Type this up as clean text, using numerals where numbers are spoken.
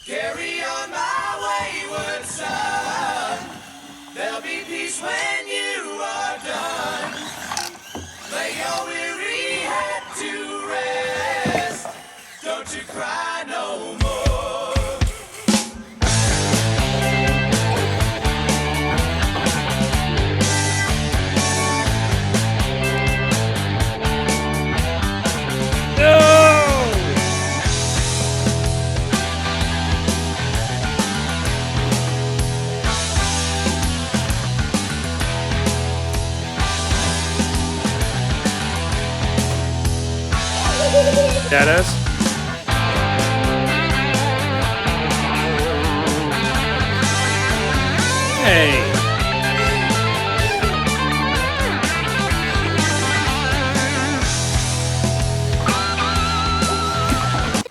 Carry on my wayward son. There'll be peace when you are done. Lay your weary head to rest. Don't you cry no more. Dennis?